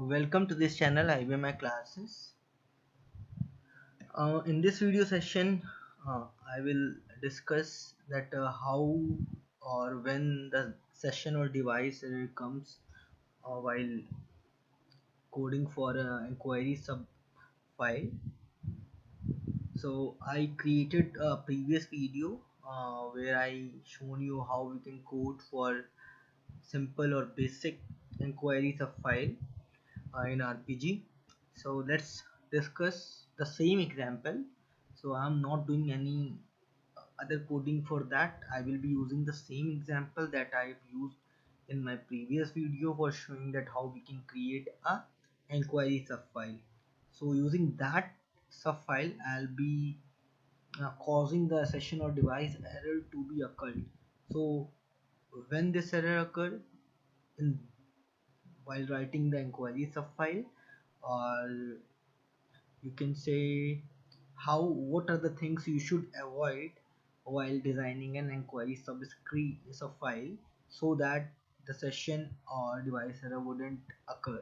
Welcome to this channel IBMi classes. In this video session, I will discuss that how or when the session or device comes while coding for an inquiry sub file. So I created a previous video where I shown you how we can code for simple or basic inquiry sub file in RPG. So let's discuss the same example. So I'm not doing any other coding for that. I will be using the same example that I've used in my previous video for showing that how we can create a inquiry subfile. So using that subfile, I'll be causing the session or device error to be occurred. So when this error occurred in while writing the inquiry subfile, or you can say how what are the things you should avoid while designing an inquiry subfile so that the session or device error wouldn't occur.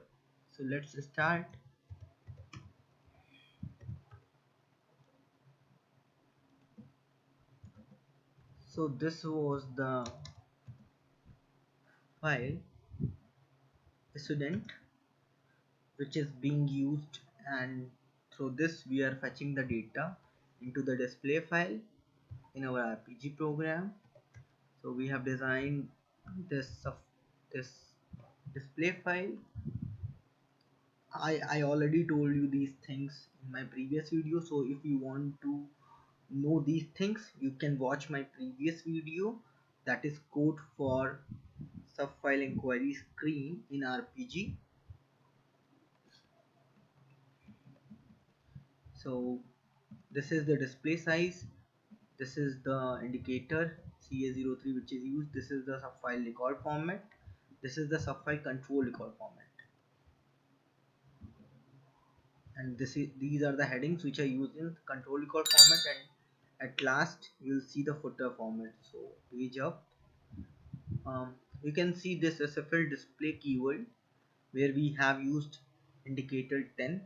So let's start. So this was the file student which is being used, and through this we are fetching the data into the display file in our RPG program. So we have designed this display file. I already told you these things in my previous video, so if you want to know these things you can watch my previous video, that is code for subfile inquiry screen in RPG. So this is the display size, this is the indicator CA03 which is used, this is the subfile record format, this is the subfile control record format, and these are the headings which are used in control record format, and at last you will see the footer format. So page up, you can see this SFL display keyword where we have used indicator 10,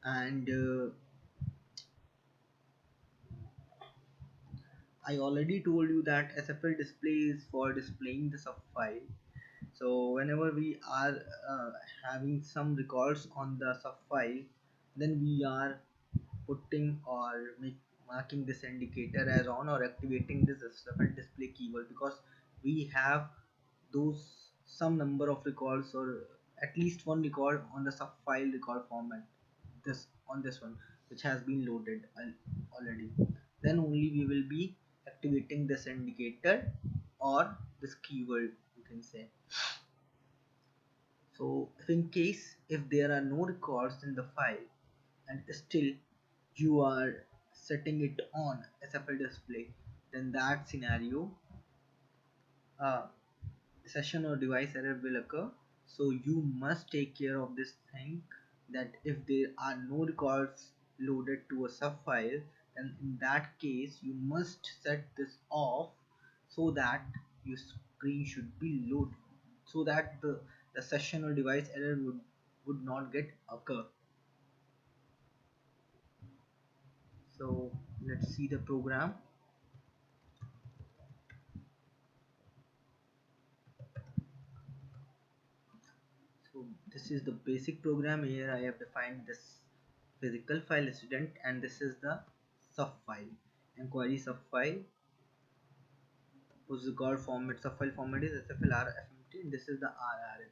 and I already told you that SFL display is for displaying the subfile. So whenever we are having some records on the subfile, then we are putting or marking this indicator as on or activating this SFL display keyword, because we have those some number of records or at least one record on the subfile record format, this on this one which has been loaded already, then only we will be activating this indicator or this keyword, you can say. So if in case if there are no records in the file and still you are setting it on SFL display, then that scenario, uh, session or device error will occur. So you must take care of this thing, that if there are no records loaded to a subfile, then in that case you must set this off so that your screen should be loaded, so that the session or device error would not get occur. So let's see the program. So this is the basic program. Here I have defined this physical file student, and this is the subfile inquiry subfile whose record format subfile format is SFLR and this is the RRN.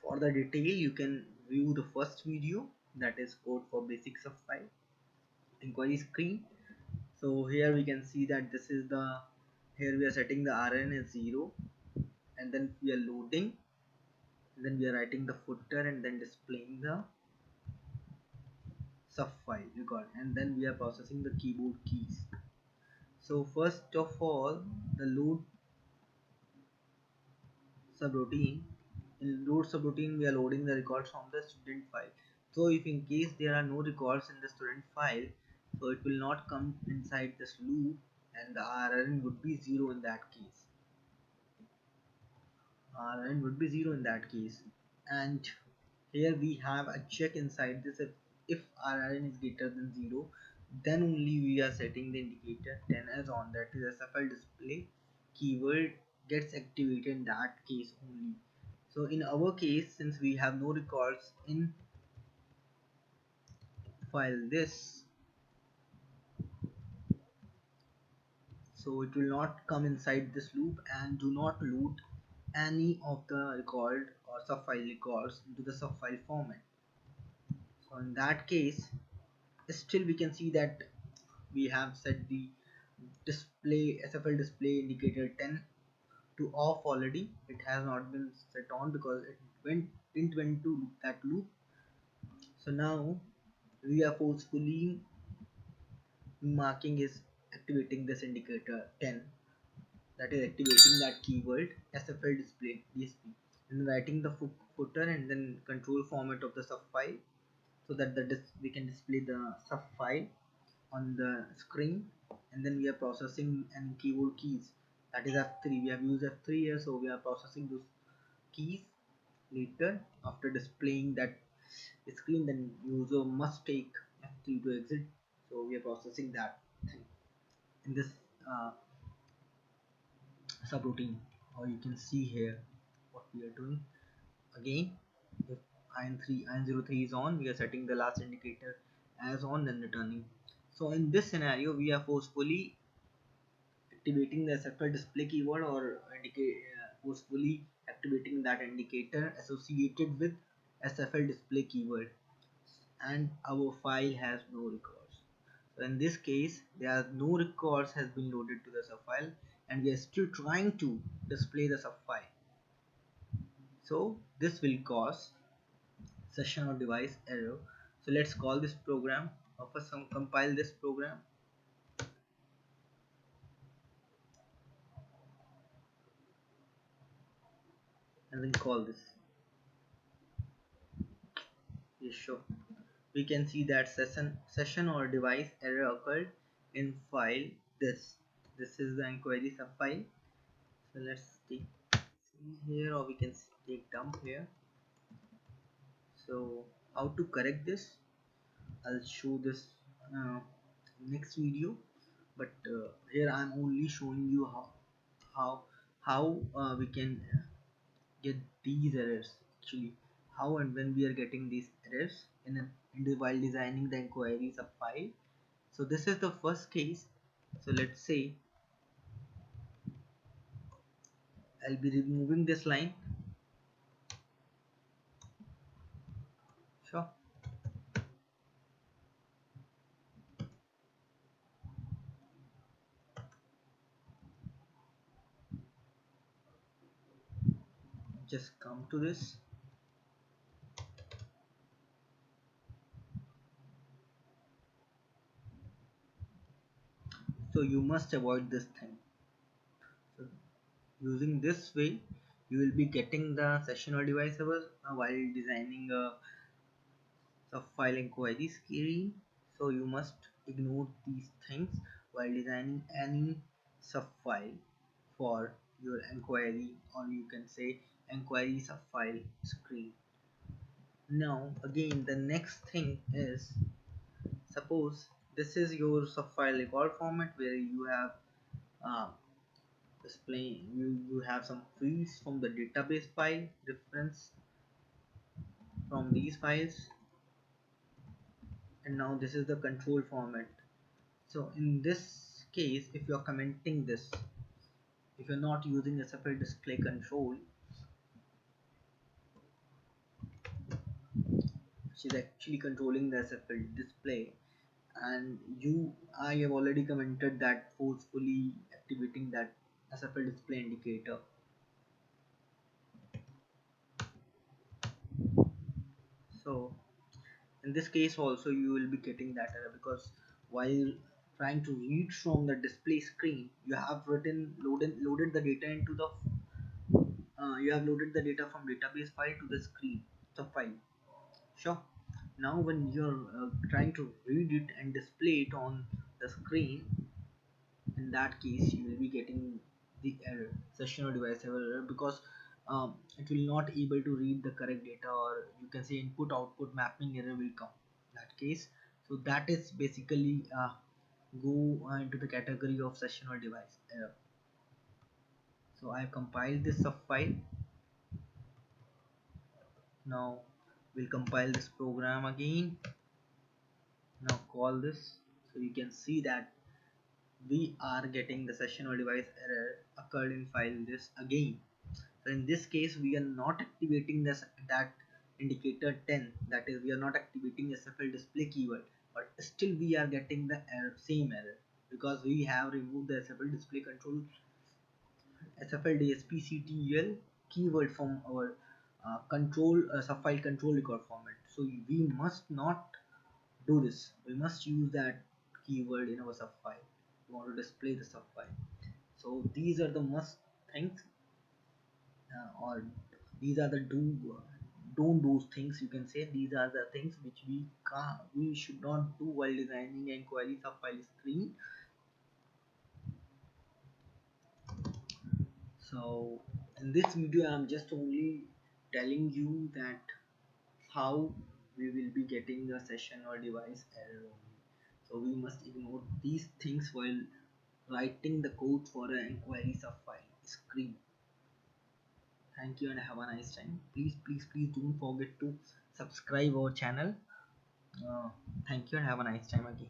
For the detail you can view the first video, that is code for basic subfile inquiry screen. So here we can see that this is the, here we are setting the RN as 0, and then we are loading, and then we are writing the footer and then displaying the subfile record, and then we are processing the keyboard keys. So first of all, the load subroutine, in load subroutine we are loading the records from the student file. So if in case there are no records in the student file, so it will not come inside this loop, and the RRN would be 0 in that case. RN would be 0 in that case. And here we have a check inside this. If RN is greater than 0, then only we are setting the indicator 10 as on, that is SFL display keyword gets activated in that case only. So in our case, since we have no records in file this, so it will not come inside this loop and do not load any of the record or subfile records into the subfile format. So in that case, still we can see that we have set the display SFL display indicator 10 to off already. It has not been set on because it didn't went to that loop. So now we are forcefully marking is activating this indicator 10, that is activating that keyword SFL display DSP, and writing the footer and then control format of the sub file, so that we can display the sub file on the screen. And then we are processing and keyboard keys, that is F3. We have used F3 here, so we are processing those keys later after displaying that screen. Then user must take F3 to exit, so we are processing that thing in this uh, subroutine. Or you can see here what we are doing. Again, if IN03 is on, we are setting the last indicator as on, then returning. So in this scenario, we are forcefully activating the SFL display keyword, or forcefully activating that indicator associated with SFL display keyword, and our file has no records. So in this case, there are no records has been loaded to the subfile, and we are still trying to display the subfile. So this will cause session or device error. So let's call this program. First compile this program and then call this. Yes, sure. We can see that session or device error occurred in file this. This is the Enquiry subfile. So let's take C here, or we can take dump here. So how to correct this, I'll show this uh, next video, but here I'm only showing you how we can get these errors actually, how and when we are getting these errors while designing the Enquiry subfile. So this is the first case. So let's say I'll be removing this line. Sure. Just come to this. So you must avoid this thing. So using this way, you will be getting the session or device error while designing a subfile Enquiry screen. So you must ignore these things while designing any subfile for your Enquiry, or you can say Enquiry subfile screen. Now again, the next thing is, suppose this is your subfile record format where you have uh, you have some fields from the database file reference from these files, and now this is the control format. So in this case, if you're commenting this, if you're not using SFL display control, which is actually controlling the SFL display, and I have already commented that forcefully activating that SFL display indicator. So in this case also you will be getting that error, because while trying to read from the display screen, you have loaded the data into the you have loaded the data from database file to the screen, the file. Sure. Now when you're trying to read it and display it on the screen, in that case you will be getting the error, session or device error, because it will not able to read the correct data, or you can say input output mapping error will come that case. So that is basically go into the category of session or device error. So I have compiled this subfile. Now we'll compile this program again. Now call this. So you can see that we are getting the session or device error occurred in file this again. So in this case we are not activating this that indicator 10, that is we are not activating SFL display keyword, but still we are getting the error, same error, because we have removed the SFL display control SFL DSPCTL keyword from our control subfile control record format. So we must not do this. We must use that keyword in our subfile. We want to display the subfile. So these are the must things, or these are the don't do things. You can say these are the things which we should not do while designing Enquiry subfile screen. So in this video I'm just only telling you that how we will be getting a session or device error only. So we must ignore these things while writing the code for an Enquiry subfile screen. Thank you and have a nice time. Please don't forget to subscribe our channel. uh, Thank you and have a nice time again.